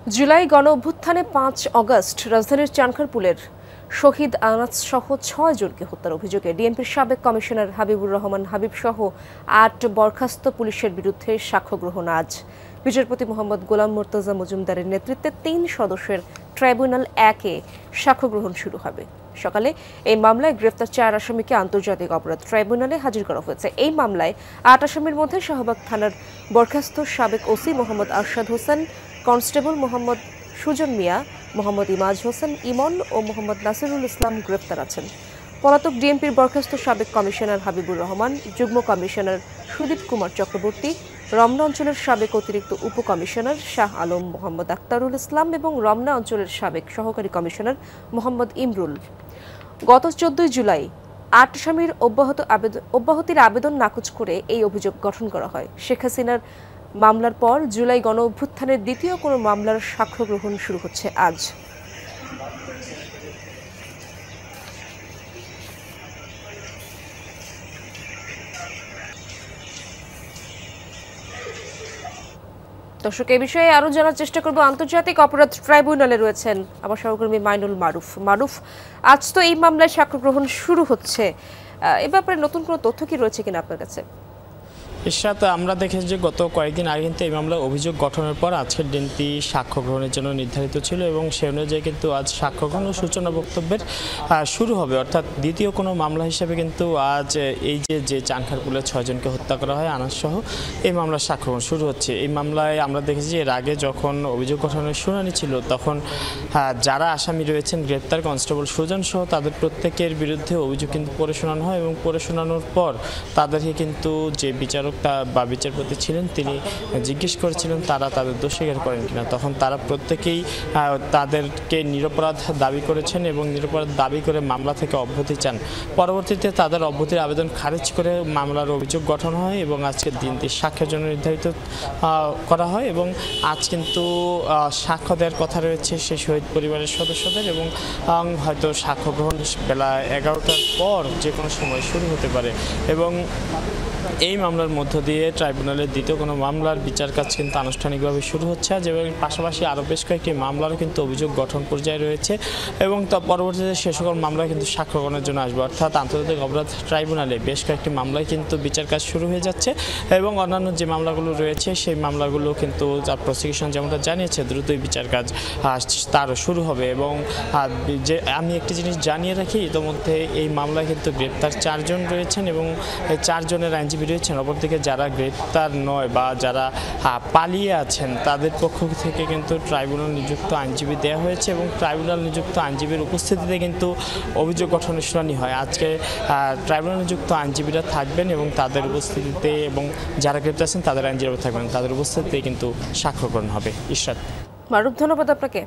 July গণঅভ্যুত্থানে ৫ August রাজধানীর চানখারপুলের শহীদ আনাস সহ ৬ জনকে হত্যার অভিযোগে ডিএমপির সাবেক কমিশনার হাবিবুর রহমান হাবিব সহ ৮ বরখাস্ত পুলিশের বিরুদ্ধে সাক্ষ্য গ্রহণ আজ। বিচারপতি মোহাম্মদ গোলাম মুর্তজা মজুমদারের নেতৃত্বে ৩ সদস্যের ট্রাইব্যুনাল ১-এ সাক্ষ্য গ্রহণ শুরু হবে। সকালে এই মামলায় গ্রেফতার ৪ আসামিকে আন্তর্জাতিক অপরাধ ট্রাইব্যুনালে হাজির করা হয়েছে। এই মামলায় ৮ আসামির মধ্যে শাহবাগ থানার বরখাস্ত সাবেক ওসি মোহাম্মদ আরশাদ হোসেন, কনস্টেবল মোহাম্মদ সুজন মিয়া, মোহাম্মদ ইমাজ হোসেন ইমন ও মোহাম্মদ নাসিরুল ইসলাম গ্রেফতার আছেন। পলাতক ডিএমপির বরখাস্ত সাবেক কমিশনার হাবিবুর রহমান, যুগ্ম কমিশনার সুদীপ কুমার চক্রবর্তী, রমনা অঞ্চলের সাবেক অতিরিক্ত উপকমিশনার শাহ আলম মোহাম্মদ আক্তারুল ইসলাম এবং রমনা অঞ্চলের সাবেক সহকারী কমিশনার মোহাম্মদ ইমরুল। গত ১৪ জুলাই ৮ আসামির অব্যাহতির আবেদন নাকচ করে এই অভিযোগ গঠন করা হয়। শেখ হাসিনার মামলার পর জুলাই গণঅভ্যুত্থানের দ্বিতীয় কোনো মামলার সাক্ষ্য গ্রহণ শুরু হচ্ছে আজ। দর্শক, এই বিষয়ে আরো জানার চেষ্টা করব। আন্তর্জাতিক অপরাধ ট্রাইব্যুনালে রয়েছেন আমার সহকর্মী মাইনুল মারুফ। আজ তো এই মামলায় সাক্ষ্য গ্রহণ শুরু হচ্ছে, এ ব্যাপারে নতুন কোনো তথ্য কি রয়েছে কিনা আপনার কাছে? ইশরাত, আমরা দেখেছি যে গত কয়েকদিন আগে কিন্তু এই মামলার অভিযোগ গঠনের পর আজকের দিনটি সাক্ষ্য গ্রহণের জন্য নির্ধারিত ছিল এবং সে অনুযায়ী কিন্তু আজ সাক্ষ্য গ্রহণ ও সূচনা বক্তব্যের শুরু হবে। অর্থাৎ দ্বিতীয় কোনো মামলা হিসেবে কিন্তু আজ এই যে চানখারপুলের ৬ জনকে হত্যা করা হয় আনাস সহ, এই মামলার সাক্ষ্য গ্রহণ শুরু হচ্ছে। এই মামলায় আমরা দেখেছি এর আগে যখন অভিযোগ গঠনের শুনানি ছিল তখন যারা আসামি রয়েছেন গ্রেপ্তার কনস্টেবল সুজন সহ তাদের প্রত্যেকের বিরুদ্ধে অভিযোগ কিন্তু পড়ে শোনানো হয় এবং পড়ে শোনানোর পর তাদেরকে কিন্তু যে বিচারপতি ছিলেন তিনি জিজ্ঞেস করেছিলেন তারা তাদের দোষ স্বীকার করেন কিনা। তখন তারা প্রত্যেকেই তাদেরকে নিরপরাধ দাবি করেছেন এবং নিরপরাধ দাবি করে মামলা থেকে অব্যাহতি চান। পরবর্তীতে তাদের অব্যাহতির আবেদন খারিজ করে মামলার অভিযোগ গঠন হয় এবং আজকের দিনটি সাক্ষ্যের জন্য নির্ধারিত করা হয় এবং আজ কিন্তু সাক্ষ্য দেওয়ার কথা রয়েছে সেই শহীদ পরিবারের সদস্যদের এবং হয়তো সাক্ষ্য গ্রহণ বেলা ১১টার পর যে কোনো সময় শুরু হতে পারে এবং এই মামলার মধ্য দিয়ে ট্রাইব্যুনালের দ্বিতীয় কোনো মামলার বিচার কাজ কিন্তু আনুষ্ঠানিকভাবে শুরু হচ্ছে আজ এবং পাশাপাশি আরও বেশ কয়েকটি মামলারও কিন্তু অভিযোগ গঠন পর্যায়ে রয়েছে এবং পরবর্তীতে সে সকল মামলায় কিন্তু সাক্ষ্য গ্রহণের জন্য আসবে। অর্থাৎ আন্তর্জাতিক অপরাধ ট্রাইব্যুনালে বেশ কয়েকটি মামলায় কিন্তু বিচার কাজ শুরু হয়ে যাচ্ছে এবং অন্যান্য যে মামলাগুলো রয়েছে সেই মামলাগুলো কিন্তু যা প্রসিকিউশন যেমনটা জানিয়েছে দ্রুতই বিচার কাজ তারও শুরু হবে এবং যে আমি একটি জিনিস জানিয়ে রাখি, ইতিমধ্যে এই মামলায় কিন্তু গ্রেপ্তার ৪ জন রয়েছেন এবং এই ৪ জনের আইনজীবী রয়েছেন। অপরদিকে যারা গ্রেপ্তার নয় বা যারা পালিয়ে আছেন তাদের পক্ষ থেকে কিন্তু ট্রাইব্যুনাল নিযুক্ত আইনজীবী দেওয়া হয়েছে এবং ট্রাইব্যুনাল নিযুক্ত আইনজীবীর উপস্থিতিতে কিন্তু অভিযোগ গঠনের শুনানি হয়। আজকে ট্রাইব্যুনাল নিযুক্ত আইনজীবীরা থাকবেন এবং তাদের উপস্থিতিতে এবং যারা গ্রেপ্তার আছেন তাদের আইনজীবীরা থাকবেন, তাদের উপস্থিতিতে কিন্তু সাক্ষ্য গ্রহণ হবে। ইশরাত, মারুফ, ধন্যবাদ আপনাকে।